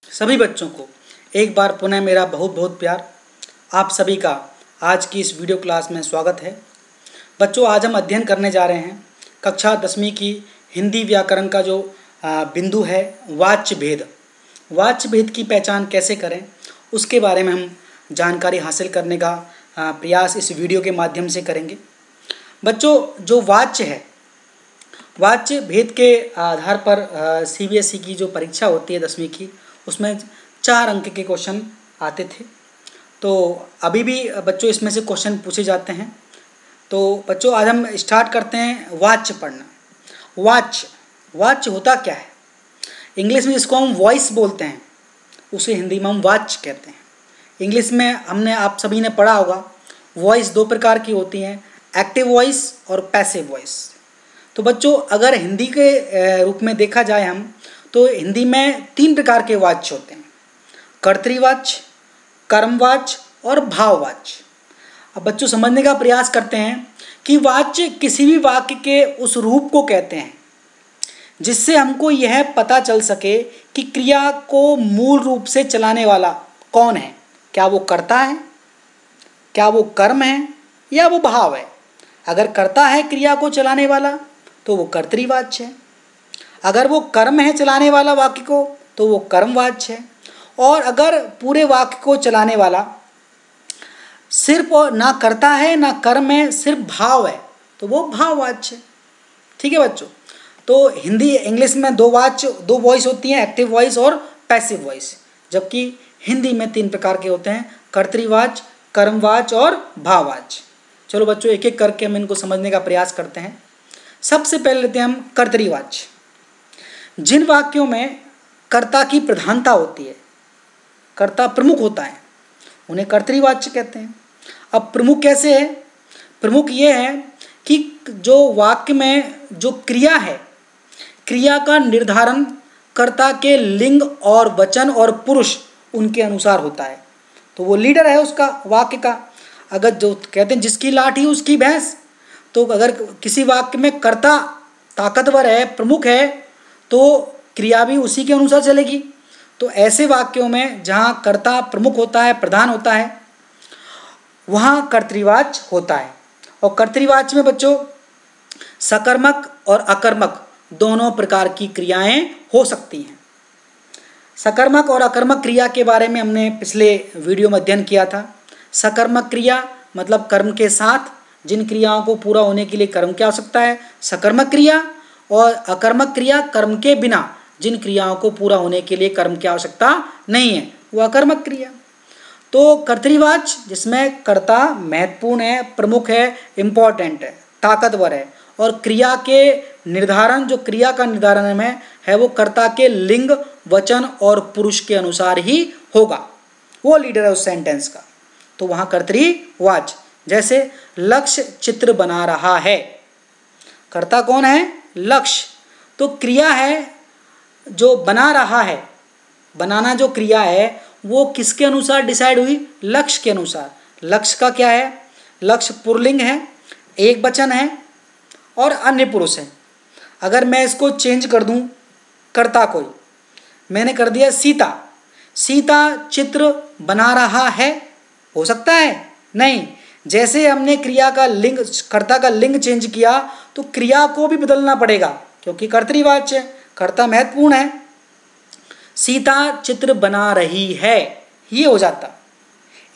सभी बच्चों को एक बार पुनः मेरा बहुत बहुत प्यार। आप सभी का आज की इस वीडियो क्लास में स्वागत है। बच्चों, आज हम अध्ययन करने जा रहे हैं कक्षा 10वीं की हिंदी व्याकरण का जो बिंदु है वाच्य भेद। वाच्य भेद की पहचान कैसे करें उसके बारे में हम जानकारी हासिल करने का प्रयास इस वीडियो के माध्यम से करेंगे। बच्चों, जो वाच्य है, वाच्य भेद के आधार पर सीबीएसई की जो परीक्षा होती है 10वीं की, उसमें 4 अंक के क्वेश्चन आते थे। तो अभी भी बच्चों इसमें से क्वेश्चन पूछे जाते हैं। तो बच्चों, आज हम स्टार्ट करते हैं वाच्य पढ़ना। वाच्य होता क्या है? इंग्लिश में जिसको हम वॉइस बोलते हैं उसे हिंदी में हम वाच्य कहते हैं। इंग्लिश में आप सभी ने पढ़ा होगा, वॉइस 2 प्रकार की होती हैं, एक्टिव वॉइस और पैसिव वॉइस। तो बच्चों, अगर हिंदी के रूप में देखा जाए हम, तो हिंदी में 3 प्रकार के वाच्य होते हैं: कर्तृवाच्य, कर्मवाच्य और भाववाच्य। अब बच्चों समझने का प्रयास करते हैं कि वाच्य किसी भी वाक्य के उस रूप को कहते हैं जिससे हमको यह पता चल सके कि क्रिया को मूल रूप से चलाने वाला कौन है। क्या वो कर्ता है, क्या वो कर्म है, या वो भाव है। अगर कर्ता है क्रिया को चलाने वाला तो वो कर्तृवाच्य है। अगर वो कर्म है चलाने वाला वाक्य को तो वो कर्मवाच्य है। और अगर पूरे वाक्य को चलाने वाला सिर्फ ना कर्ता है ना कर्म है, सिर्फ भाव है, तो वो भाववाच्य है। ठीक है बच्चों, तो इंग्लिश में 2 वॉइस होती हैं, एक्टिव वॉइस और पैसिव वॉइस, जबकि हिंदी में 3 प्रकार के होते हैं: कर्तृवाच्य, कर्मवाच्य और भाववाच्य। चलो बच्चों, एक एक करके हम इनको समझने का प्रयास करते हैं। सबसे पहले लेते हैं हम कर्तृवाच्य। जिन वाक्यों में कर्ता की प्रधानता होती है, कर्ता प्रमुख होता है, उन्हें कर्तृवाच्य कहते हैं। अब प्रमुख कैसे है? प्रमुख ये है कि जो वाक्य में जो क्रिया है, क्रिया का निर्धारण कर्ता के लिंग और वचन और पुरुष उनके अनुसार होता है। तो वो लीडर है उसका वाक्य का। अगर जो कहते हैं जिसकी लाठी उसकी भैंस, तो अगर किसी वाक्य में कर्ता ताकतवर है, प्रमुख है, तो क्रिया भी उसी के अनुसार चलेगी। तो ऐसे वाक्यों में जहाँ कर्ता प्रमुख होता है, प्रधान होता है, वहाँ कर्तृवाच्य होता है। और कर्तृवाच्य में बच्चों सकर्मक और अकर्मक दोनों प्रकार की क्रियाएं हो सकती हैं। सकर्मक और अकर्मक क्रिया के बारे में हमने पिछले वीडियो में अध्ययन किया था। सकर्मक क्रिया मतलब कर्म के साथ जिन क्रियाओं को पूरा होने के लिए कर्म की आवश्यकता है, सकर्मक क्रिया। और अकर्मक क्रिया कर्म के बिना जिन क्रियाओं को पूरा होने के लिए कर्म की आवश्यकता नहीं है, वो अकर्मक क्रिया। तो कर्तृवाच्य जिसमें कर्ता महत्वपूर्ण है, प्रमुख है, इम्पोर्टेंट है, ताकतवर है, और क्रिया के निर्धारण, जो क्रिया का निर्धारण में है, वो कर्ता के लिंग, वचन और पुरुष के अनुसार ही होगा, वो लीडर है उस सेंटेंस का। तो वहाँ कर्तृवाच्य। जैसे लक्ष्य चित्र बना रहा है, कर्ता कौन है? लक्ष्य। तो क्रिया है जो बना रहा है, बनाना जो क्रिया है वो किसके अनुसार डिसाइड हुई? लक्ष्य के अनुसार। लक्ष्य का क्या है? लक्ष्य पुल्लिंग है, एक वचन है और अन्य पुरुष है। अगर मैं इसको चेंज कर दूं, कर्ता कोई, मैंने कर दिया सीता, सीता चित्र बना रहा है, हो सकता है? नहीं। जैसे हमने क्रिया का लिंग, कर्ता का लिंग चेंज किया तो क्रिया को भी बदलना पड़ेगा, क्योंकि कर्तृवाच्य है, कर्ता महत्वपूर्ण है। सीता चित्र बना रही है, ये हो जाता।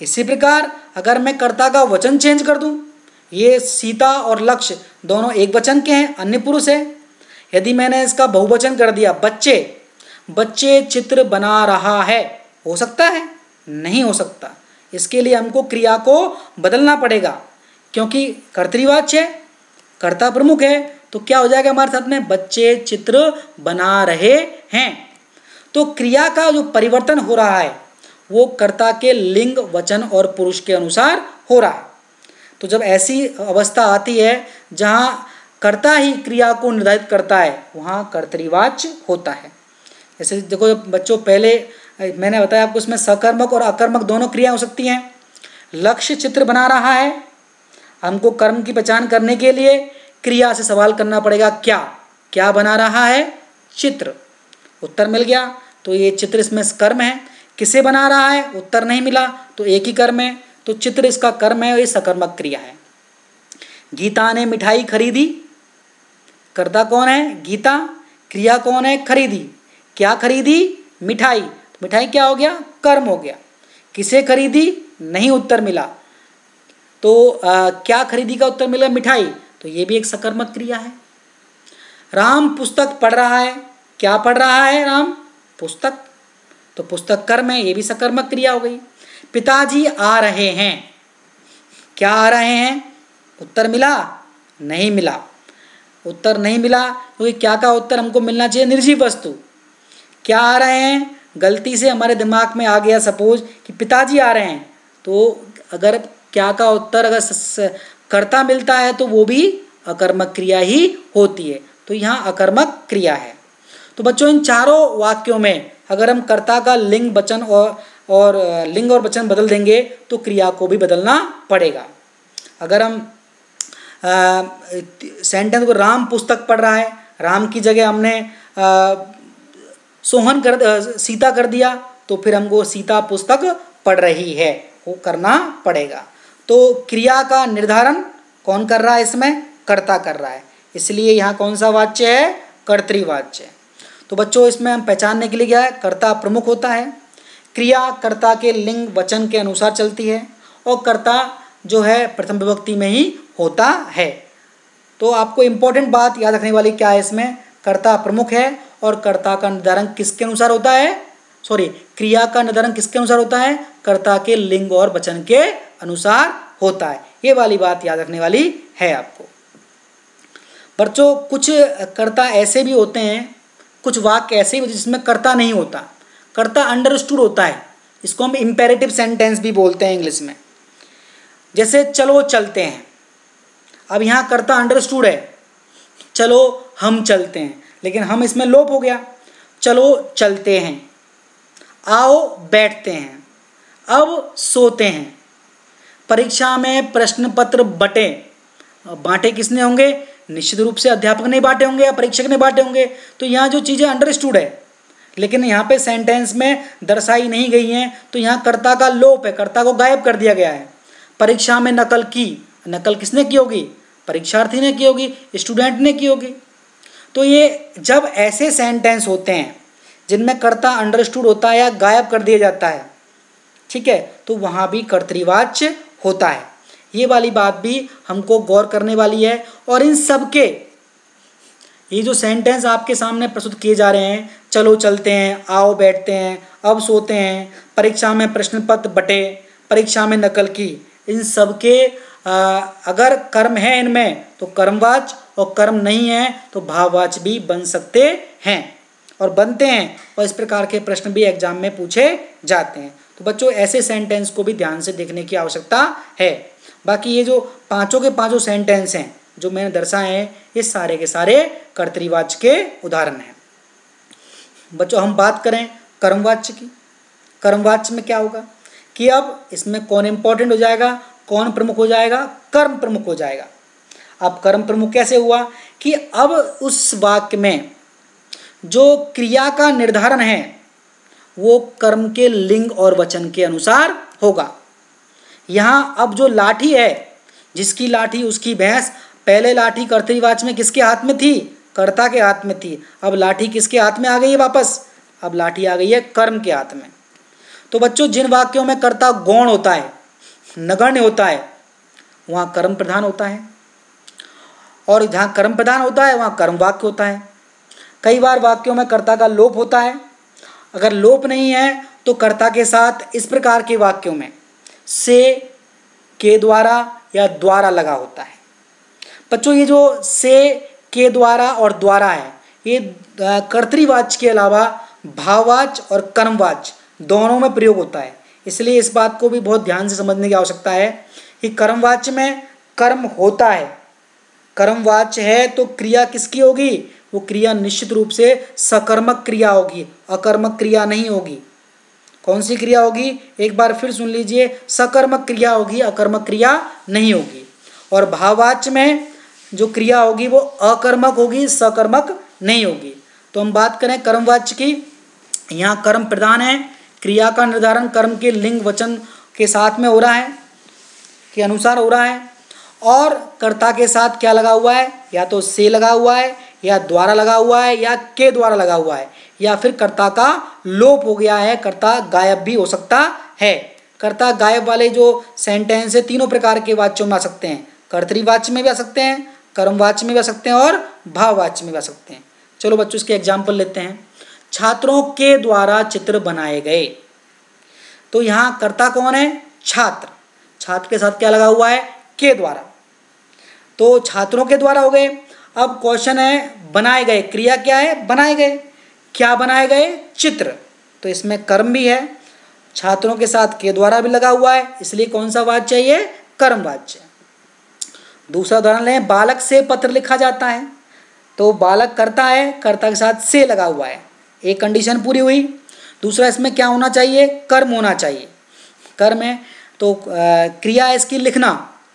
इसी प्रकार अगर मैं कर्ता का वचन चेंज कर दूं, ये सीता और लक्ष्य दोनों एक वचन के हैं, अन्य पुरुष है। यदि मैंने इसका बहुवचन कर दिया बच्चे, बच्चे चित्र बना रहा है, हो सकता है? नहीं हो सकता। इसके लिए हमको क्रिया को बदलना पड़ेगा, क्योंकि कर्तृवाच्य है, कर्ता प्रमुख है। तो क्या हो जाएगा हमारे साथ में? बच्चे चित्र बना रहे हैं। तो क्रिया का जो परिवर्तन हो रहा है वो कर्ता के लिंग, वचन और पुरुष के अनुसार हो रहा है। तो जब ऐसी अवस्था आती है जहाँ कर्ता ही क्रिया को निर्धारित करता है, वहाँ कर्तृवाच्य होता है। जैसे देखो बच्चों, पहले मैंने बताया आपको, इसमें सकर्मक और अकर्मक दोनों क्रिया हो सकती हैं। लक्ष्य चित्र बना रहा है, हमको कर्म की पहचान करने के लिए क्रिया से सवाल करना पड़ेगा, क्या क्या बना रहा है? चित्र। उत्तर मिल गया। तो ये चित्र इसमें कर्म है। किसे बना रहा है, उत्तर नहीं मिला, तो एक ही कर्म है, तो चित्र इसका कर्म है और ये सकर्मक क्रिया है। गीता ने मिठाई खरीदी, कर्ता कौन है, गीता, क्रिया कौन है, खरीदी। क्या खरीदी, मिठाई, मिठाई क्या हो गया, कर्म हो गया। किसे खरीदी, नहीं उत्तर मिला, तो क्या खरीदी का उत्तर मिला, मिठाई, तो ये भी एक सकर्मक क्रिया है। राम पुस्तक पढ़ रहा है, क्या पढ़ रहा है राम, पुस्तक, तो पुस्तक कर्म है, ये भी सकर्मक क्रिया हो गई। पिताजी आ रहे हैं, क्या आ रहे हैं, उत्तर मिला, नहीं मिला, उत्तर नहीं मिला, क्योंकि क्या का उत्तर हमको मिलना चाहिए, निर्जीव वस्तु। क्या आ रहे हैं, गलती से हमारे दिमाग में आ गया सपोज कि पिताजी आ रहे हैं, तो अगर क्या का उत्तर अगर कर्ता मिलता है तो वो भी अकर्मक क्रिया ही होती है, तो यहाँ अकर्मक क्रिया है। तो बच्चों इन चारों वाक्यों में अगर हम कर्ता का लिंग वचन और लिंग और वचन बदल देंगे तो क्रिया को भी बदलना पड़ेगा। अगर हम सेंटेंस को राम पुस्तक पढ़ रहा है, राम की जगह हमने सीता कर दिया, तो फिर हमको सीता पुस्तक पढ़ रही है वो करना पड़ेगा। तो क्रिया का निर्धारण कौन कर रहा है, इसमें कर्ता कर रहा है, इसलिए यहाँ कौन सा वाच्य है, कर्तृवाच्य। तो बच्चों इसमें हम पहचानने के लिए क्या है, कर्ता प्रमुख होता है, क्रिया कर्ता के लिंग वचन के अनुसार चलती है, और कर्ता जो है प्रथम विभक्ति में ही होता है। तो आपको इम्पोर्टेंट बात याद रखने वाली क्या है, इसमें कर्ता प्रमुख है और कर्ता का निर्धारण किसके अनुसार होता है, क्रिया का निर्धारण किसके अनुसार होता है, कर्ता के लिंग और वचन के अनुसार होता है। ये वाली बात याद रखने वाली है आपको। बच्चों कुछ कर्ता ऐसे भी होते हैं, कुछ वाक्य ऐसे भी जिसमें कर्ता नहीं होता, कर्ता अंडरस्टूड होता है, इसको हम इम्पेरेटिव सेंटेंस भी बोलते हैं इंग्लिश में। जैसे चलो चलते हैं, अब यहाँ कर्ता अंडरस्टूड है, चलो हम चलते हैं, लेकिन हम इसमें लोप हो गया, चलो चलते हैं, आओ बैठते हैं, अब सोते हैं, परीक्षा में प्रश्न पत्र बटे, बांटे किसने होंगे, निश्चित रूप से अध्यापक ने बांटे होंगे या परीक्षक ने बांटे होंगे। तो यहाँ जो चीज़ें अंडरस्टूड है लेकिन यहाँ पे सेंटेंस में दर्शाई नहीं गई हैं, तो यहाँ कर्ता का लोप है, कर्ता को गायब कर दिया गया है। परीक्षा में नकल की, नकल किसने की होगी, परीक्षार्थी ने की होगी, स्टूडेंट ने की होगी। तो ये जब ऐसे सेंटेंस होते हैं जिनमें कर्ता अंडरस्टूड होता है या गायब कर दिया जाता है, ठीक है, तो वहाँ भी कर्तृवाच्य होता है। ये वाली बात भी हमको गौर करने वाली है। और इन सब के ये जो सेंटेंस आपके सामने प्रस्तुत किए जा रहे हैं, चलो चलते हैं, आओ बैठते हैं, अब सोते हैं, परीक्षा में प्रश्न पत्र बटे, परीक्षा में नकल की, इन सब के अगर कर्म है इनमें तो कर्मवाच्य, और कर्म नहीं है तो भाववाच्य भी बन सकते हैं और बनते हैं, और इस प्रकार के प्रश्न भी एग्जाम में पूछे जाते हैं। तो बच्चों ऐसे सेंटेंस को भी ध्यान से देखने की आवश्यकता है। बाकी ये जो पांचों के पांचों सेंटेंस हैं जो मैंने दर्शाए हैं, ये सारे के सारे कर्तृवाच्य के उदाहरण हैं। बच्चों हम बात करें कर्मवाच्य की, कर्मवाच्य में क्या होगा कि अब इसमें कौन इंपॉर्टेंट हो जाएगा, कौन प्रमुख हो जाएगा, कर्म प्रमुख हो जाएगा। अब कर्म प्रमुख कैसे हुआ कि अब उस वाक्य में जो क्रिया का निर्धारण है वो कर्म के लिंग और वचन के अनुसार होगा। यहाँ अब जो लाठी है, जिसकी लाठी उसकी भैंस, पहले लाठी कर्तृवाच्य में किसके हाथ में थी, कर्ता के हाथ में थी, अब लाठी किसके हाथ में आ गई है वापस, अब लाठी आ गई है कर्म के हाथ में। तो बच्चों जिन वाक्यों में कर्ता गौण होता है, नगण्य होता है, वहाँ कर्म प्रधान होता है, और जहाँ कर्म प्रधान होता है वहाँ कर्म वाक्य होता है। कई बार वाक्यों में कर्ता का लोप होता है, अगर लोप नहीं है तो कर्ता के साथ इस प्रकार के वाक्यों में से, के द्वारा या द्वारा लगा होता है। बच्चों ये जो से, के द्वारा और द्वारा है, ये कर्तृवाच्य के अलावा भाववाच्य और कर्मवाच्य दोनों में प्रयोग होता है। इसलिए इस बात को भी बहुत ध्यान से समझने की आवश्यकता है कि कर्मवाच्य में कर्म होता है, कर्मवाच्य है तो क्रिया किसकी होगी, वो क्रिया निश्चित रूप से सकर्मक क्रिया होगी, अकर्मक क्रिया नहीं होगी। कौन सी क्रिया होगी, एक बार फिर सुन लीजिए, सकर्मक क्रिया होगी, अकर्मक क्रिया नहीं होगी। और भाववाच्य में जो क्रिया होगी वो अकर्मक होगी, सकर्मक नहीं होगी। तो हम बात करें कर्मवाच्य की, यहाँ कर्म प्रधान है, क्रिया का निर्धारण कर्म के लिंग वचन के साथ में हो रहा है, के अनुसार हो रहा है, और कर्ता के साथ क्या लगा हुआ है, या तो से लगा हुआ है, या द्वारा लगा हुआ है, या के द्वारा लगा हुआ है, या फिर कर्ता का लोप हो गया है, कर्ता गायब भी हो सकता है। कर्ता गायब वाले जो सेंटेंस है तीनों प्रकार के वाच्यों में आ सकते हैं, कर्तृवाच्य में भी आ सकते हैं, कर्मवाच्य में भी आ सकते हैं और भाववाच्य में भी आ सकते हैं। चलो बच्चों इसके एग्जाम्पल लेते हैं। छात्रों के द्वारा चित्र बनाए गए, तो यहाँ कर्ता कौन है, छात्र, छात्र के साथ क्या लगा हुआ है, के द्वारा, तो छात्रों के द्वारा हो गए। अब क्वेश्चन है बनाए गए, क्रिया क्या है, बनाए गए, क्या बनाए गए, चित्र, तो इसमें कर्म भी है, छात्रों के साथ के द्वारा भी लगा हुआ है, इसलिए कौन सा वाच्य चाहिए, कर्म वाच्य। दूसरा उदाहरण लें, बालक से पत्र लिखा जाता है, तो बालक कर्ता है, कर्ता के साथ से लगा हुआ है, एक कंडीशन पूरी हुई। दूसरा इसमें क्या होना चाहिए, कर्म होना चाहिए, कर्म है, तो क्रिया है इसकी लिखना,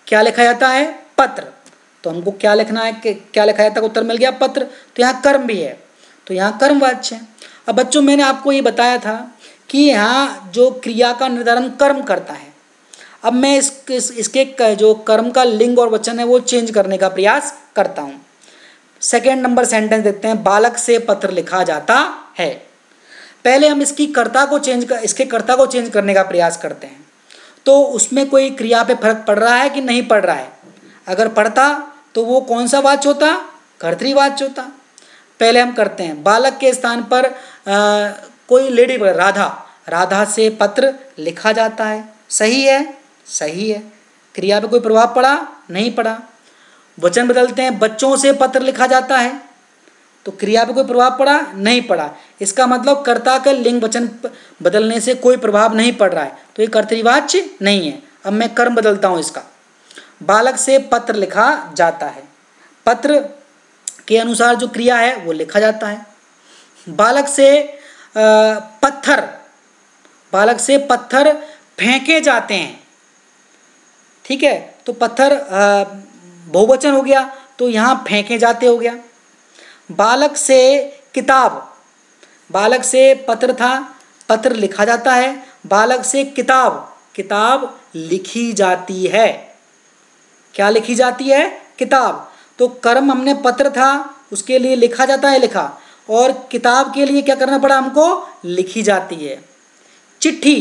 क्या लिखा जाता है, पत्र, तो हमको क्या लिखना है, क्या लिखा जाता है, उत्तर मिल गया पत्र, तो यहाँ कर्म भी है, तो यहाँ कर्म वाच्य है। अब बच्चों मैंने आपको ये बताया था कि यहाँ जो क्रिया का निर्धारण कर्म करता है, अब मैं इसके जो कर्म का लिंग और वचन है वो चेंज करने का प्रयास करता हूँ। सेकेंड नंबर सेंटेंस देखते हैं, बालक से पत्र लिखा जाता है। पहले हम इसके कर्ता को चेंज करने का प्रयास करते हैं, तो उसमें कोई क्रिया पे फर्क पड़ रहा है कि नहीं पड़ रहा है, अगर पड़ता तो वो कौन सा वाच्य होता, कर्तृवाच्य होता। पहले हम करते हैं, बालक के स्थान पर कोई लेडी, राधा, राधा से पत्र लिखा जाता है, सही है, सही है, क्रिया पे कोई प्रभाव पड़ा, नहीं पड़ा। वचन बदलते हैं, बच्चों से पत्र लिखा जाता है, तो क्रिया पे कोई प्रभाव पड़ा, नहीं पड़ा, इसका मतलब कर्ता का लिंग वचन बदलने से कोई प्रभाव नहीं पड़ रहा है, तो ये कर्तृवाच्य नहीं है। अब मैं कर्म बदलता हूँ इसका, बालक से पत्र लिखा जाता है, पत्र के अनुसार जो क्रिया है वो लिखा जाता है। बालक से पत्थर, बालक से पत्थर फेंके जाते हैं, ठीक है, तो पत्थर बहुवचन हो गया, तो यहाँ फेंके जाते हो गया। बालक से किताब, बालक से पत्र था, पत्र लिखा जाता है, बालक से किताब, किताब लिखी जाती है, क्या लिखी जाती है, किताब, तो कर्म हमने पत्र था उसके लिए लिखा जाता है लिखा, और किताब के लिए क्या करना पड़ा हमको, लिखी जाती है। चिट्ठी,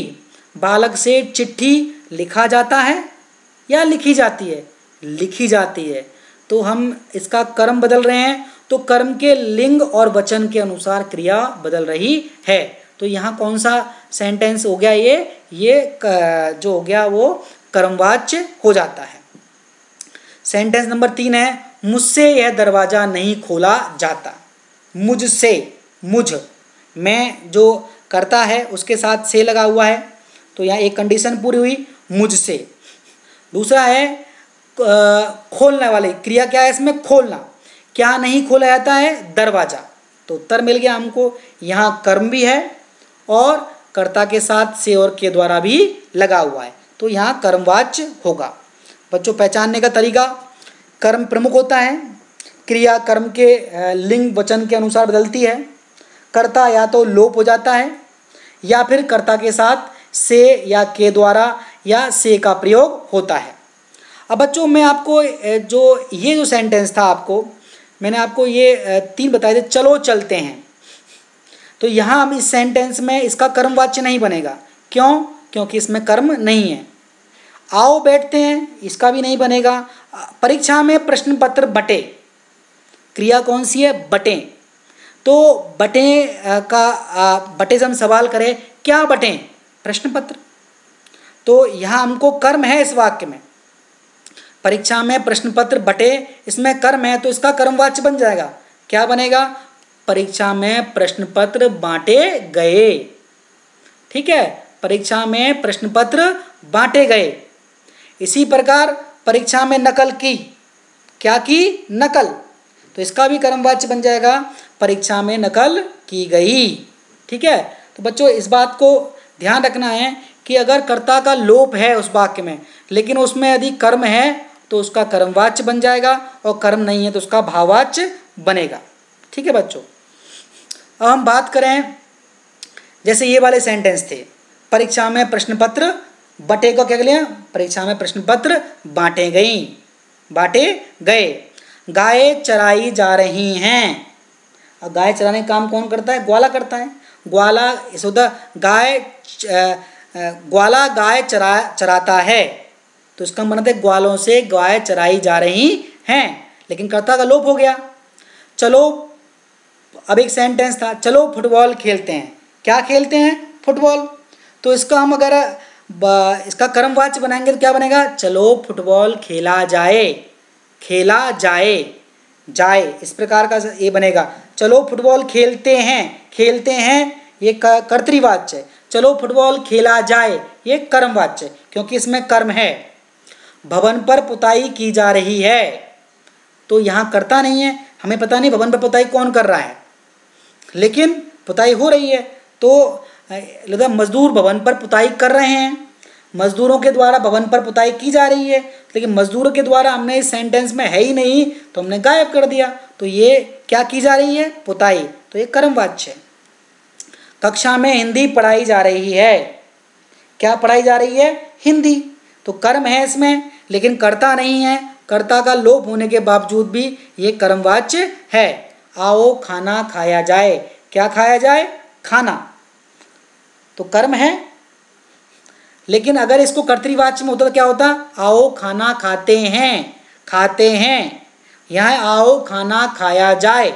बालक से चिट्ठी लिखा जाता है या लिखी जाती है, लिखी जाती है, तो हम इसका कर्म बदल रहे हैं, तो कर्म के लिंग और वचन के अनुसार क्रिया बदल रही है, तो यहाँ कौन सा सेंटेंस हो गया, ये जो हो गया वो कर्मवाच्य हो जाता है। सेंटेंस नंबर 3 है, मुझसे यह दरवाज़ा नहीं खोला जाता, मुझसे, मुझ, मैं जो करता है उसके साथ से लगा हुआ है, तो यहाँ एक कंडीशन पूरी हुई, मुझसे। दूसरा है खोलने वाली क्रिया, क्या है इसमें, खोलना, क्या नहीं खोला जाता है, दरवाज़ा, तो उत्तर मिल गया हमको, यहाँ कर्म भी है और कर्ता के साथ से और के द्वारा भी लगा हुआ है, तो यहाँ कर्मवाच्य होगा। बच्चों पहचानने का तरीका, कर्म प्रमुख होता है, क्रिया कर्म के लिंग वचन के अनुसार बदलती है, कर्ता या तो लोप हो जाता है या फिर कर्ता के साथ से या के द्वारा या से का प्रयोग होता है। अब बच्चों मैं आपको जो सेंटेंस था, मैंने आपको ये 3 बताए थे, चलो चलते हैं, तो यहाँ हम इस सेंटेंस में इसका कर्मवाच्य नहीं बनेगा, क्यों, क्योंकि इसमें कर्म नहीं है। आओ बैठते हैं, इसका भी नहीं बनेगा। परीक्षा में प्रश्न पत्र बटे, क्रिया कौन सी है, बटे, तो बटे बटे से हम सवाल करें, क्या बटे, प्रश्न पत्र, तो यहाँ हमको कर्म है इस वाक्य में, परीक्षा में प्रश्न पत्र बटे, इसमें कर्म है, तो इसका कर्मवाच्य बन जाएगा, क्या बनेगा, परीक्षा में प्रश्न पत्र बांटे गए, ठीक है, परीक्षा में प्रश्न पत्र बांटे गए। इसी प्रकार परीक्षा में नकल की, क्या की, नकल, तो इसका भी कर्मवाच्य बन जाएगा, परीक्षा में नकल की गई, ठीक है। तो बच्चों इस बात को ध्यान रखना है कि अगर कर्ता का लोप है उस वाक्य में, लेकिन उसमें यदि कर्म है तो उसका कर्मवाच्य बन जाएगा, और कर्म नहीं है तो उसका भाववाच्य बनेगा, ठीक है बच्चों। अब हम बात करें जैसे ये वाले सेंटेंस थे, परीक्षा में प्रश्न पत्र बटे को क्या लिया, परीक्षा में प्रश्न पत्र बांटे गए। गाय चराई जा रही हैं। अब गाय चराने का काम कौन करता है, ग्वाला करता है। ग्वाला ग्वाला गाय चराता है, तो इसका मतलब है ग्वालों से गाय चराई जा रही हैं, लेकिन कर्ता का लोप हो गया। चलो, अब एक सेंटेंस था, चलो फुटबॉल खेलते हैं। क्या खेलते हैं, फुटबॉल। तो इसका हम अगर इसका कर्मवाच्य बनाएंगे तो क्या बनेगा, चलो फुटबॉल खेला जाए, इस प्रकार का ये बनेगा। चलो फुटबॉल खेलते हैं ये कर्तृवाच्य है। चलो फुटबॉल खेला जाए ये कर्मवाच्य है, क्योंकि इसमें कर्म है। भवन पर पुताई की जा रही है, तो यहाँ कर्ता नहीं है, हमें पता नहीं भवन पर पुताई कौन कर रहा है, लेकिन पुताई हो रही है। तो मजदूर भवन पर पुताई कर रहे हैं, मजदूरों के द्वारा भवन पर पुताई की जा रही है, लेकिन मजदूरों के द्वारा हमने इस सेंटेंस में है ही नहीं, तो हमने गायब कर दिया। तो ये क्या की जा रही है, पुताई, तो ये कर्मवाच्य है। कक्षा में हिंदी पढ़ाई जा रही है। क्या पढ़ाई जा रही है, हिंदी। तो कर्म है इसमें, लेकिन कर्ता नहीं है। कर्ता का लोप होने के बावजूद भी ये कर्मवाच्य है। आओ खाना खाया जाए। क्या खाया जाए, खाना, तो कर्म है। लेकिन अगर इसको कर्तृवाच्य में होता तो क्या होता, आओ खाना खाते हैं। यहाँ आओ खाना खाया जाए।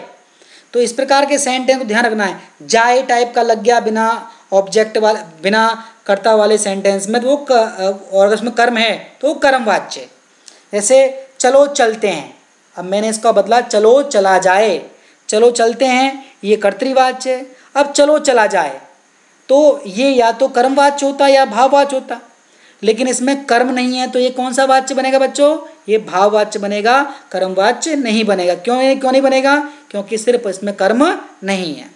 तो इस प्रकार के सेंटेंस को ध्यान रखना है। जाए टाइप का लग गया बिना ऑब्जेक्ट वाले, बिना कर्ता वाले सेंटेंस में, तो वो और उसमें कर्म है तो वो कर्मवाच्य। जैसे चलो चलते हैं, अब मैंने इसका बदला चलो चला जाए। चलो चलते हैं ये कर्तृवाच्य है। अब चलो चला जाए, तो ये या तो कर्मवाच्य होता या भाववाच्य होता, लेकिन इसमें कर्म नहीं है, तो ये कौन सा वाच्य बनेगा बच्चों, ये भाववाच्य बनेगा, कर्मवाच्य नहीं बनेगा। क्यों नहीं बनेगा, क्योंकि सिर्फ इसमें कर्म नहीं है।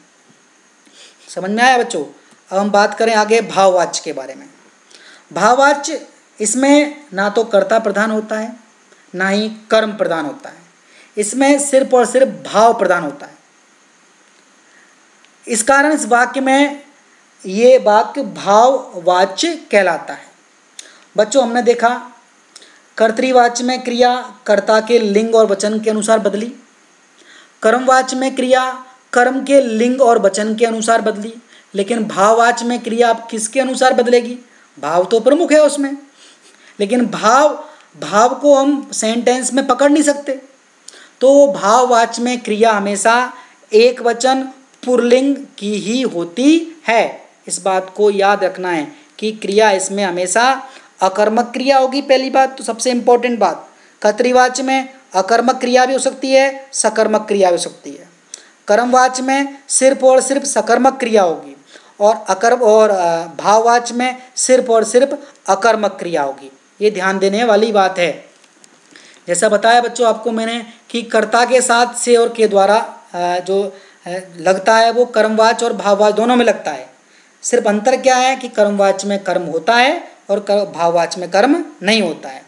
समझ में आया बच्चों। अब हम बात करें आगे भाववाच्य के बारे में। भाववाच्य, इसमें ना तो कर्ता प्रधान होता है ना ही कर्म प्रधान होता है, इसमें सिर्फ और सिर्फ भाव प्रधान होता है। इस कारण इस वाक्य में ये वाक्य भाववाच्य कहलाता है। बच्चों हमने देखा कर्तृवाच्य में क्रिया कर्ता के लिंग और वचन के अनुसार बदली, कर्मवाच्य में क्रिया कर्म के लिंग और वचन के अनुसार बदली, लेकिन भाववाच्य में क्रिया अब किसके अनुसार बदलेगी, भाव तो प्रमुख है उसमें, लेकिन भाव को हम सेंटेंस में पकड़ नहीं सकते। तो भाववाच्य में क्रिया हमेशा एक वचन पुल्लिंग की ही होती है। इस बात को याद रखना है कि क्रिया इसमें हमेशा अकर्मक क्रिया होगी। पहली बात तो सबसे इंपॉर्टेंट बात, कर्तृवाच्य में अकर्मक क्रिया भी हो सकती है, सकर्मक क्रिया भी हो सकती है। कर्मवाच्य में सिर्फ और सिर्फ सकर्मक क्रिया होगी, और भाववाच्य में सिर्फ और सिर्फ अकर्मक क्रिया होगी। ये ध्यान देने वाली बात है। जैसा बताया बच्चों आपको मैंने कि कर्ता के साथ से और के द्वारा जो लगता है वो कर्मवाच्य और भाववाच्य दोनों में लगता है। सिर्फ अंतर क्या है कि कर्मवाच्य में कर्म होता है और भाववाच्य में कर्म नहीं होता है।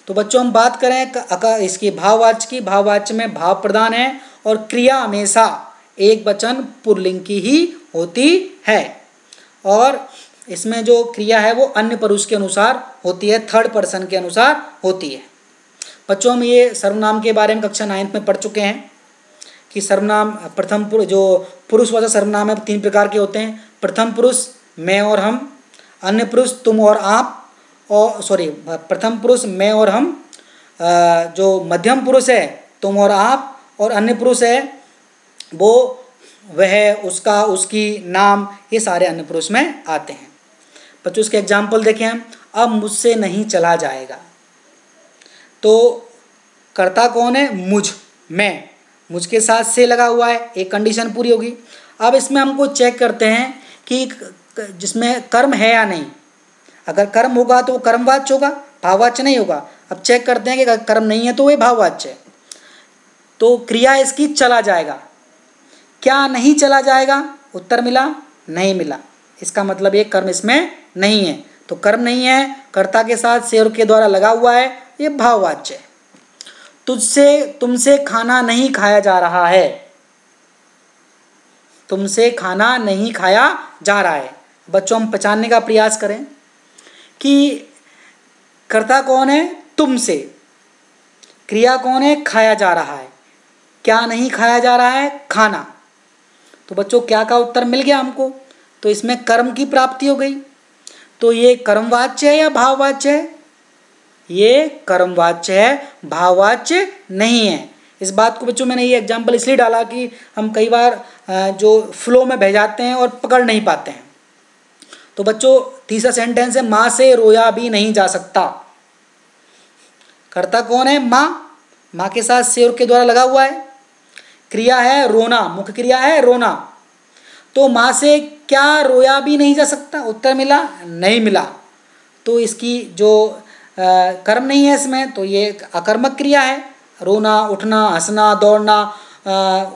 तो बच्चों हम बात करें इसकी भाववाच्य की, भाववाच्य में भाव प्रधान है और क्रिया हमेशा एक वचन पुल्लिंग की ही होती है, और इसमें जो क्रिया है वो अन्य पुरुष के अनुसार होती है, थर्ड पर्सन के अनुसार होती है। बच्चों हम ये सर्वनाम के बारे में कक्षा 9 में पढ़ चुके हैं कि सर्वनाम प्रथम पुरुष जो पुरुषवाचक सर्वनाम है 3 प्रकार के होते हैं। प्रथम पुरुष मैं और हम, अन्य पुरुष तुम और आप, और प्रथम पुरुष मैं और हम, जो मध्यम पुरुष है तुम और आप, और अन्य पुरुष है वो वह उसका उसकी नाम, ये सारे अन्य पुरुष में आते हैं। बच्चों इसके एग्जाम्पल देखें हम। अब मुझसे नहीं चला जाएगा, तो कर्ता कौन है, मैं, मुझ के साथ से लगा हुआ है, एक कंडीशन पूरी होगी। अब इसमें हमको चेक करते हैं कि जिसमें कर्म है या नहीं। अगर कर्म होगा तो वो कर्मवाच्य होगा, भाववाच्य नहीं होगा। अब चेक करते हैं कि कर्म नहीं है तो वो भाववाच्य है। तो क्रिया इसकी चला जाएगा, क्या नहीं चला जाएगा, उत्तर मिला, नहीं मिला। इसका मतलब ये कर्म इसमें नहीं है, तो कर्म नहीं है, कर्ता के साथ से और के द्वारा लगा हुआ है, ये भाववाच्य है। तुमसे खाना नहीं खाया जा रहा है, तुमसे खाना नहीं खाया जा रहा है। बच्चों हम पहचानने का प्रयास करें कि कर्ता कौन है, तुमसे, क्रिया कौन है, खाया जा रहा है, क्या नहीं खाया जा रहा है, खाना। तो बच्चों क्या का उत्तर मिल गया हमको, तो इसमें कर्म की प्राप्ति हो गई। तो ये कर्मवाच्य है या भाववाच्य है? ये कर्मवाच्य है, भाववाच्य नहीं है। इस बात को बच्चों मैंने ये एग्जाम्पल इसलिए डाला कि हम कई बार जो फ्लो में बह जाते हैं और पकड़ नहीं पाते हैं। तो बच्चों तीसरा सेंटेंस है, माँ से रोया भी नहीं जा सकता। कर्ता कौन है, माँ, माँ के साथ से और के द्वारा लगा हुआ है। क्रिया है रोना, मुख्य क्रिया है रोना। तो माँ से क्या रोया भी नहीं जा सकता? उत्तर मिला नहीं मिला। तो इसकी जो कर्म नहीं है इसमें, तो ये अकर्मक क्रिया है। रोना, उठना, हंसना, दौड़ना,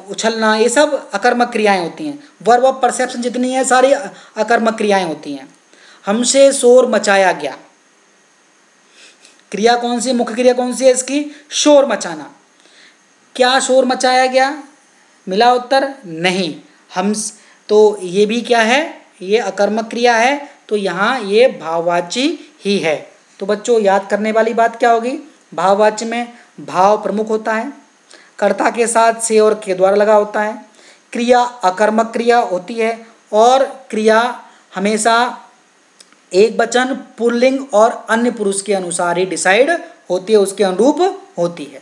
उछलना, ये सब अकर्मक क्रियाएं होती हैं। वर्ब ऑफ परसेप्शन जितनी है सारी अकर्मक क्रियाएं होती हैं। हमसे शोर मचाया गया, क्रिया कौन सी, मुख्य क्रिया कौन सी है इसकी, शोर मचाना। क्या शोर मचाया गया? मिला उत्तर नहीं। हम तो ये भी क्या है, ये अकर्मक क्रिया है, तो यहाँ ये भाववाची ही है। तो बच्चों याद करने वाली बात क्या होगी, भाववाच्य में भाव प्रमुख होता है, कर्ता के साथ से और के द्वारा लगा होता है, क्रिया अकर्मक क्रिया होती है और क्रिया हमेशा एक वचन, पुल्लिंग और अन्य पुरुष के अनुसार ही डिसाइड होती है, उसके अनुरूप होती है।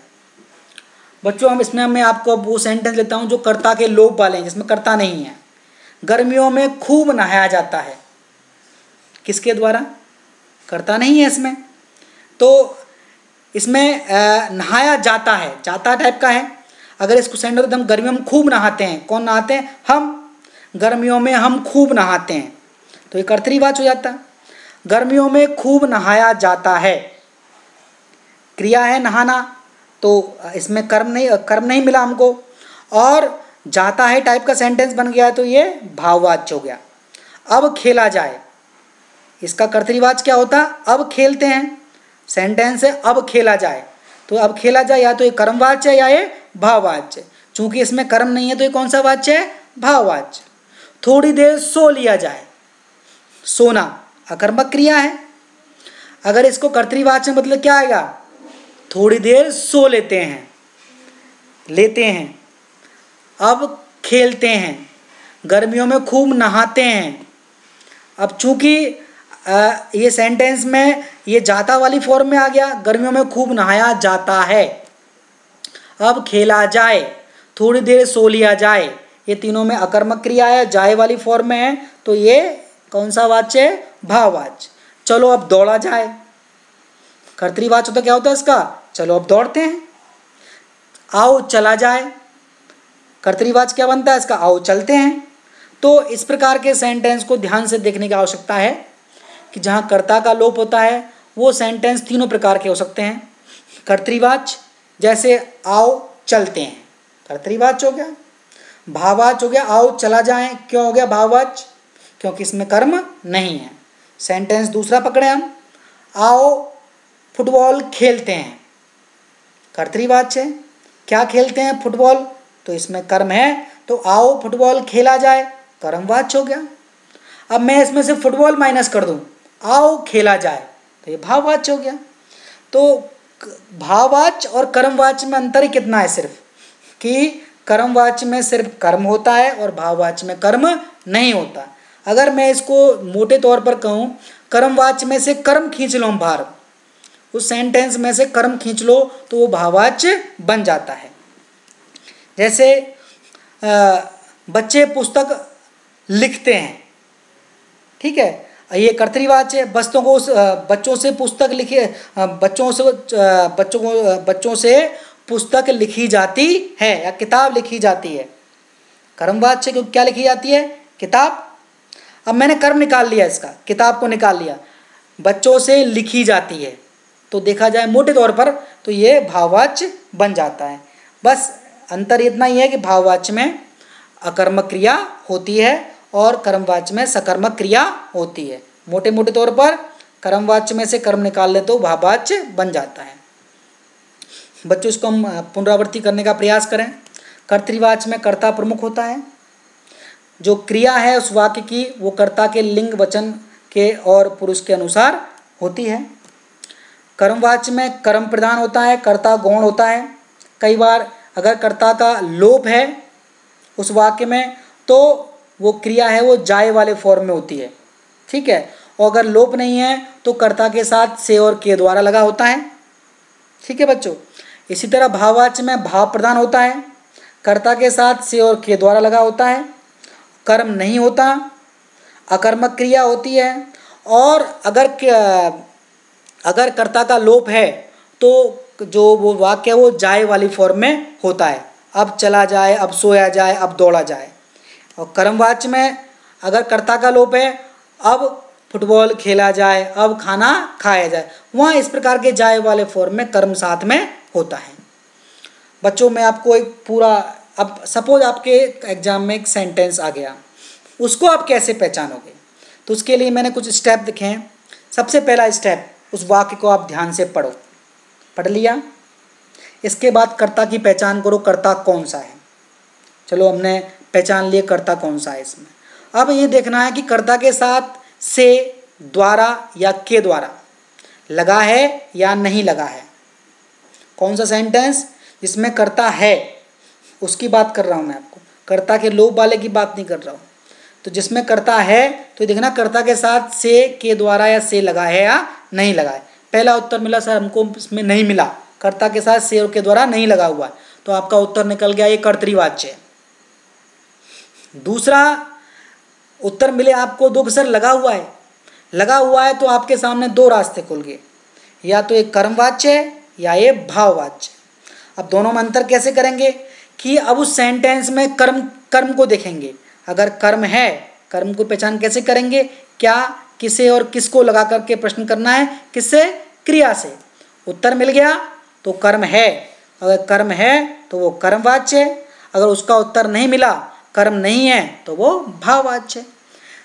बच्चों हम इसमें मैं आपको वो सेंटेंस लेता हूँ जो कर्ता के लोप वाले हैं, जिसमें कर्ता नहीं है। गर्मियों में खूब नहाया जाता है, किसके द्वारा? कर्ता नहीं है इसमें। तो इसमें नहाया जाता है, जाता टाइप का है। अगर इसको सेंटेंस तो हम गर्मियों में खूब नहाते हैं, कौन नहाते हैं? हम। गर्मियों में हम खूब नहाते हैं, तो ये कर्तरीवाच हो जाता है। गर्मियों में खूब नहाया जाता है, क्रिया है नहाना, तो इसमें कर्म नहीं मिला हमको। और जाता है टाइप का सेंटेंस बन गया, तो ये भाववाच्य हो गया। अब खेला जाए, इसका कर्तरीवाच क्या होता? अब खेलते हैं। सेंटेंस है अब खेला जाए, तो अब खेला जाए या तो ये कर्मवाच्य है या ये भाववाच्य। चूंकि इसमें कर्म नहीं है तो ये कौन सा वाच्य है? भाववाच्य। थोड़ी देर सो लिया जाए, सोना अकर्मक क्रिया है। अगर इसको कर्तरीवाच्य मतलब क्या आएगा? थोड़ी देर सो लेते हैं, लेते हैं। अब खेलते हैं, गर्मियों में खूब नहाते हैं। अब चूंकि ये सेंटेंस में ये जाता वाली फॉर्म में आ गया, गर्मियों में खूब नहाया जाता है। अब खेला जाए, थोड़ी देर सो लिया जाए, ये तीनों में अकर्मक क्रिया है, जाए वाली फॉर्म में है, तो ये कौन सा वाच्य है? भाववाच्य। चलो अब दौड़ा जाए, कर्तरीवाच्य तो क्या होता है इसका? चलो अब दौड़ते हैं। आओ चला जाए, कर्तरीवाच्य क्या बनता है इसका? आओ चलते हैं। तो इस प्रकार के सेंटेंस को ध्यान से देखने की आवश्यकता है कि जहाँ कर्ता का लोप होता है वो सेंटेंस तीनों प्रकार के हो सकते हैं। कर्तरीवाच्य जैसे आओ चलते हैं, कर्तरीवाच्य हो गया। भाववाच्य हो गया आओ चला जाएं, क्यों हो गया भाववाच्य? क्योंकि इसमें कर्म नहीं है। सेंटेंस दूसरा पकड़े हम, आओ फुटबॉल खेलते हैं, कर्तरीवाच्य है। क्या खेलते हैं? फुटबॉल, तो इसमें कर्म है, तो आओ फुटबॉल खेला जाए, कर्मवाच्य हो गया। अब मैं इसमें से फुटबॉल माइनस कर दूं, आओ खेला जाए, तो ये भाववाच्य हो गया। तो भाववाच्य और कर्मवाच्य में अंतर ही कितना है? सिर्फ कि कर्मवाच्य में सिर्फ कर्म होता है और भाववाच्य में कर्म नहीं होता। अगर मैं इसको मोटे तौर पर कहूँ, कर्मवाच्य में से कर्म खींच लो बाहर, उस सेंटेंस में से कर्म खींच लो तो वो भाववाच्य बन जाता है। जैसे बच्चे पुस्तक लिखते हैं, ठीक है, ये कर्तरीवाच्य है। बच्चों से पुस्तक लिखे, बच्चों से पुस्तक लिखी जाती है या किताब लिखी जाती है, कर्मवाच्य। क्योंकि क्या लिखी जाती है? किताब। अब मैंने कर्म निकाल लिया, इसका किताब को निकाल लिया, बच्चों से लिखी जाती है, तो देखा जाए मोटे तौर पर तो ये भाववाच्य बन जाता है। बस अंतर इतना ही है कि भाववाच्य में अकर्मक क्रिया होती है और कर्मवाच्य में सकर्मक क्रिया होती है। मोटे मोटे तौर पर कर्मवाच्य में से कर्म निकाल ले तो भाववाच्य बन जाता है। बच्चों इसको हम पुनरावृत्ति करने का प्रयास करें। कर्तरीवाच्य में कर्ता प्रमुख होता है, जो क्रिया है उस वाक्य की वो कर्ता के लिंग वचन के और पुरुष के अनुसार होती है। कर्मवाच्य में कर्म प्रधान होता है, कर्ता गौण होता है। कई बार अगर कर्ता का लोप है उस वाक्य में तो वो क्रिया है वो जाए वाले फॉर्म में होती है, ठीक है। और अगर लोप नहीं है तो कर्ता के साथ से और के द्वारा लगा होता है, ठीक है बच्चों। इसी तरह भाववाच्य में भाव प्रधान होता है, कर्ता के साथ से और के द्वारा लगा होता है, कर्म नहीं होता, अकर्मक क्रिया होती है। और अगर कर्ता का लोप है तो जो वो वाक्य है वो जाए वाली फॉर्म में होता है, अब चला जाए, अब सोया जाए, अब दौड़ा जाए। और कर्मवाच्य में अगर कर्ता का लोप है, अब फुटबॉल खेला जाए, अब खाना खाया जाए, वहाँ इस प्रकार के जाए वाले फॉर्म में कर्म साथ में होता है। बच्चों मैं आपको एक पूरा, अब सपोज आपके एग्जाम में एक सेंटेंस आ गया, उसको आप कैसे पहचानोगे, तो उसके लिए मैंने कुछ स्टेप दिखे हैं। सबसे पहला स्टेप, उस वाक्य को आप ध्यान से पढ़ो। पढ़ लिया, इसके बाद कर्ता की पहचान करो, कर्ता कौन सा है। चलो हमने पहचान लिए कर्ता कौन सा है इसमें। अब ये देखना है कि कर्ता के साथ से, द्वारा या के द्वारा लगा है या नहीं लगा है। कौन सा सेंटेंस जिसमें कर्ता है उसकी बात कर रहा हूँ मैं आपको, कर्ता के लोप वाले की बात नहीं कर रहा हूँ। तो जिसमें कर्ता है तो देखना कर्ता के साथ से, के द्वारा या से लगा है या नहीं लगा है। पहला उत्तर मिला सर हमको इसमें नहीं मिला, कर्ता के साथ से और के द्वारा नहीं लगा हुआ है, तो आपका उत्तर निकल गया ये कर्तृवाच्य है। दूसरा उत्तर मिले आपको दो कि सर लगा हुआ है, लगा हुआ है तो आपके सामने दो रास्ते खुल गए, या तो एक कर्मवाच्य है या ये भाववाच्य। अब दोनों में अंतर कैसे करेंगे कि अब उस सेंटेंस में कर्म को देखेंगे। अगर कर्म है, कर्म को पहचान कैसे करेंगे, क्या, किसे और किसको लगा करके प्रश्न करना है, किससे, क्रिया से। उत्तर मिल गया तो कर्म है, अगर कर्म है तो वो कर्मवाच्य है, अगर उसका उत्तर नहीं मिला, कर्म नहीं है, तो वो भाववाच्य है।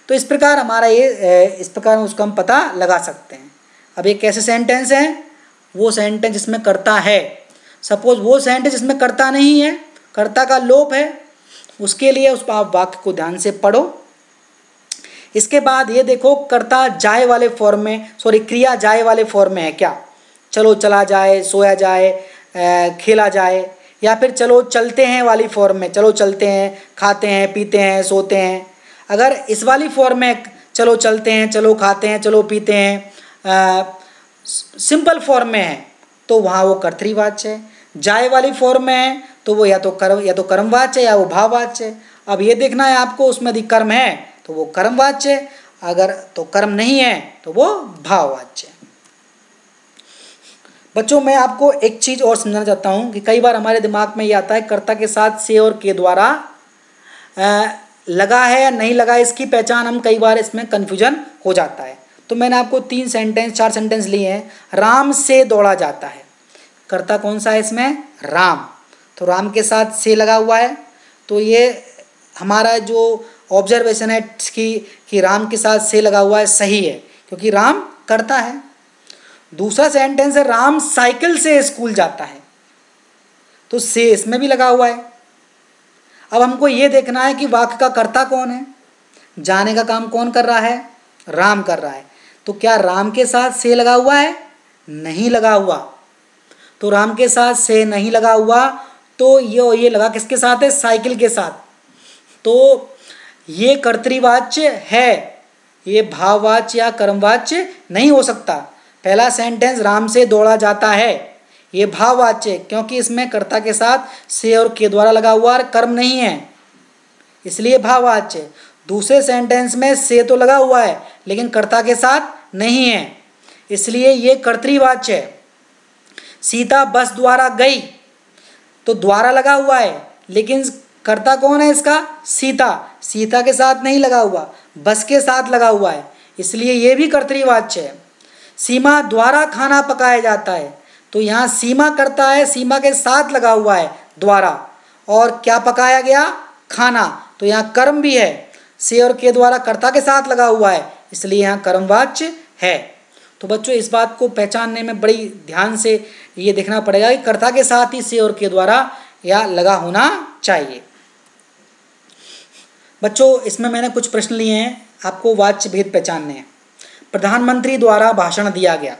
तो इस प्रकार हमारा इस प्रकार उसका हम पता लगा सकते हैं। अब ये कैसे सेंटेंस है, वो सेंटेंस जिसमें कर्ता है। सपोज वो सेंटेंस जिसमें कर्ता नहीं है, कर्ता का लोप है, उसके लिए उस वाक्य को ध्यान से पढ़ो। इसके बाद ये देखो कर्ता जाए वाले फॉर्म में, सॉरी क्रिया जाए वाले फॉर्म में है क्या। चलो चला जाए, सोया जाए, खेला जाए, या फिर चलो चलते हैं वाली फॉर्म में, चलो चलते हैं, खाते हैं, पीते हैं, सोते हैं। अगर इस वाली फॉर्म में चलो चलते हैं, चलो खाते हैं, चलो पीते हैं सिंपल फॉर्म में है तो वहाँ वो कर्तृवाच्य है। जाए वाली फॉर्म में है तो वो या तो कर्मवाच्य है या वो भाववाच्य है। अब ये देखना है आपको उसमें यदि कर्म है तो वो कर्मवाच्य है, अगर तो कर्म नहीं है तो वो भाववाच्य है। बच्चों मैं आपको एक चीज़ और समझाना चाहता हूँ कि कई बार हमारे दिमाग में ये आता है कर्ता के साथ से और के द्वारा लगा है या नहीं लगा, इसकी पहचान हम कई बार इसमें कन्फ्यूजन हो जाता है। तो मैंने आपको 4 सेंटेंस लिए हैं। राम से दौड़ा जाता है, कर्ता कौन सा है इसमें, राम, तो राम के साथ से लगा हुआ है, तो ये हमारा जो ऑब्जर्वेशन है कि राम के साथ से लगा हुआ है सही है, क्योंकि राम कर्ता है। दूसरा सेंटेंस है राम साइकिल से स्कूल जाता है, तो से इसमें भी लगा हुआ है। अब हमको ये देखना है कि वाक्य का कर्ता कौन है, जाने का काम कौन कर रहा है, राम कर रहा है। तो क्या राम के साथ से लगा हुआ है, नहीं लगा हुआ, तो राम के साथ से नहीं लगा हुआ, तो ये लगा किसके साथ है, साइकिल के साथ, तो ये कर्तृवाच्य है, ये भाववाच्य या कर्मवाच्य नहीं हो सकता। पहला सेंटेंस राम से दौड़ा जाता है, ये भाववाच्य क्योंकि इसमें कर्ता के साथ से और के द्वारा लगा हुआ और कर्म नहीं है, इसलिए भाववाच्य। दूसरे सेंटेंस में से तो लगा हुआ है लेकिन कर्ता के साथ नहीं है, इसलिए ये कर्तृवाच्य है। सीता बस द्वारा गई, तो द्वारा लगा हुआ है लेकिन कर्ता कौन है इसका, सीता, सीता के साथ नहीं लगा हुआ, बस के साथ लगा हुआ है, इसलिए ये भी कर्तृवाच्य है। सीमा द्वारा खाना पकाया जाता है, तो यहाँ सीमा करता है, सीमा के साथ लगा हुआ है द्वारा, और क्या पकाया गया, खाना, तो यहाँ कर्म भी है, से और के द्वारा कर्ता के साथ लगा हुआ है, इसलिए यहाँ कर्मवाच्य है। तो बच्चों इस बात को पहचानने में बड़ी ध्यान से ये देखना पड़ेगा कि कर्ता के साथ ही से और के द्वारा या लगा होना चाहिए। बच्चों इसमें मैंने कुछ प्रश्न लिए हैं, आपको वाच्य भेद पहचानने हैं। प्रधानमंत्री द्वारा भाषण दिया गया।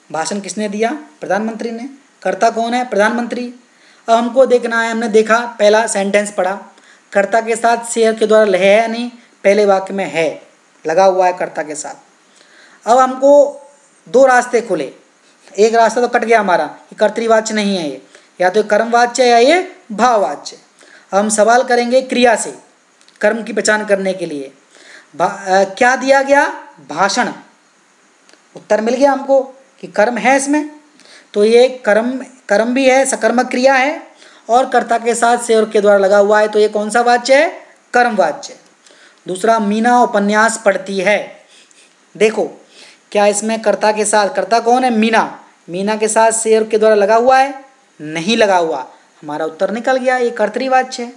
भाषण किसने दिया? प्रधानमंत्री ने। कर्ता कौन है? प्रधानमंत्री। अब हमको देखना है, हमने देखा पहला सेंटेंस पढ़ा, कर्ता के साथ शेयर के द्वारा है या नहीं? पहले वाक्य में है, लगा हुआ है कर्ता के साथ। अब हमको दो रास्ते खुले, एक रास्ता तो कट गया हमारा कि कर्तृवाच्य नहीं है ये, या तो कर्मवाच्य या ये भाववाच्य। अब हम सवाल करेंगे क्रिया से कर्म की पहचान करने के लिए। क्या दिया गया? भाषण। उत्तर मिल गया हमको कि कर्म है इसमें, तो ये कर्म भी है, सकर्मक क्रिया है और कर्ता के साथ से और के द्वारा लगा हुआ है, तो ये कौन सा वाच्य है? कर्मवाच्य। दूसरा, मीना उपन्यास पढ़ती है। देखो क्या इसमें कर्ता के साथ, कर्ता कौन है? मीना। मीना के साथ से और के द्वारा लगा हुआ है? नहीं लगा हुआ। हमारा उत्तर निकल गया, ये कर्तृवाच्य है।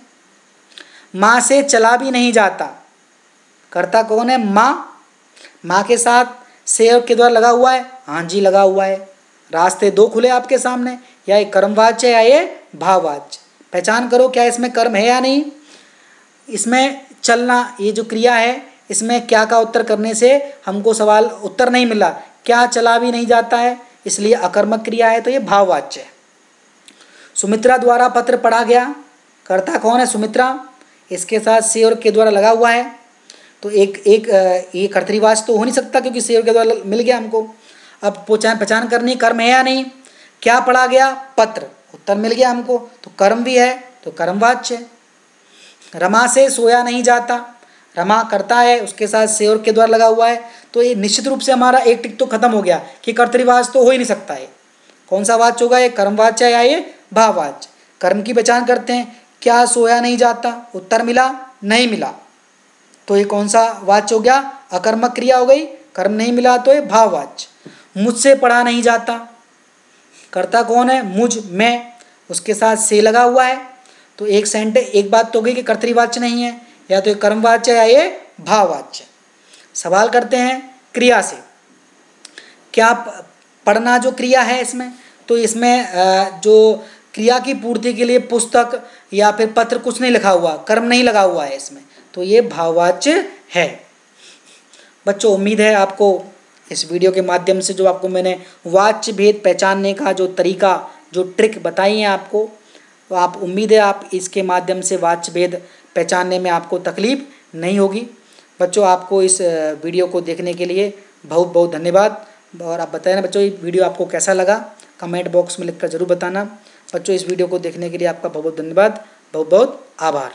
माँ से चला भी नहीं जाता। कर्ता कौन है? माँ। माँ के साथ से और के द्वारा लगा हुआ है? हाँ जी लगा हुआ है। रास्ते दो खुले आपके सामने, या ये कर्मवाच्य या ये भाववाच्य। पहचान करो क्या इसमें कर्म है या नहीं। इसमें चलना, ये जो क्रिया है, इसमें क्या का उत्तर करने से हमको सवाल उत्तर नहीं मिला। क्या चला भी नहीं जाता है, इसलिए अकर्मक क्रिया है, तो ये भाववाच्य है। सुमित्रा द्वारा पत्र पढ़ा गया। कर्ता कौन है? सुमित्रा। इसके साथ से और के द्वारा लगा हुआ है, तो ये कर्तृवाच्य तो हो नहीं सकता क्योंकि से और के द्वारा मिल गया हमको। अब पहचान करनी कर्म है या नहीं। क्या पढ़ा गया? पत्र। उत्तर मिल गया हमको, तो कर्म भी है, तो कर्मवाच्य है। रमा से सोया नहीं जाता। रमा कर्ता है, उसके साथ से और के द्वारा लगा हुआ है, तो ये निश्चित रूप से हमारा एक टिक तो खत्म हो गया कि कर्तृवाच्य तो हो ही नहीं सकता है। कौन सा वाच्य होगा? ये कर्मवाच्य या ये भाववाच्य। कर्म की पहचान करते हैं। क्या सोया नहीं जाता? उत्तर मिला? नहीं मिला, तो ये कौन सा वाच्य हो गया? अकर्मक क्रिया हो गई। कर्म नहीं मिला तो ये भाववाच्य। मुझसे पढ़ा नहीं जाता। कर्ता कौन है? मुझ, मैं। उसके साथ से लगा हुआ है, तो एक बात तो गई कि कर्तृवाच्य नहीं है, या तो ये कर्मवाच्य या ये भाववाच्य। सवाल करते हैं क्रिया से। क्या पढ़ना जो क्रिया है इसमें, तो इसमें जो क्रिया की पूर्ति के लिए पुस्तक या फिर पत्र कुछ नहीं लिखा हुआ, कर्म नहीं लगा हुआ है इसमें, तो ये भाववाच्य है। बच्चों उम्मीद है आपको इस वीडियो के माध्यम से जो आपको मैंने वाच्य भेद पहचानने का जो तरीका, जो ट्रिक बताई है आपको, तो आप उम्मीद है आप इसके माध्यम से वाच्य भेद पहचानने में आपको तकलीफ नहीं होगी। बच्चों आपको इस वीडियो को देखने के लिए बहुत बहुत धन्यवाद। और आप बताएं ना बच्चों ये वीडियो आपको कैसा लगा, कमेंट बॉक्स में लिखकर ज़रूर बताना। बच्चों इस वीडियो को देखने के लिए आपका बहुत बहुत धन्यवाद, बहुत बहुत आभार।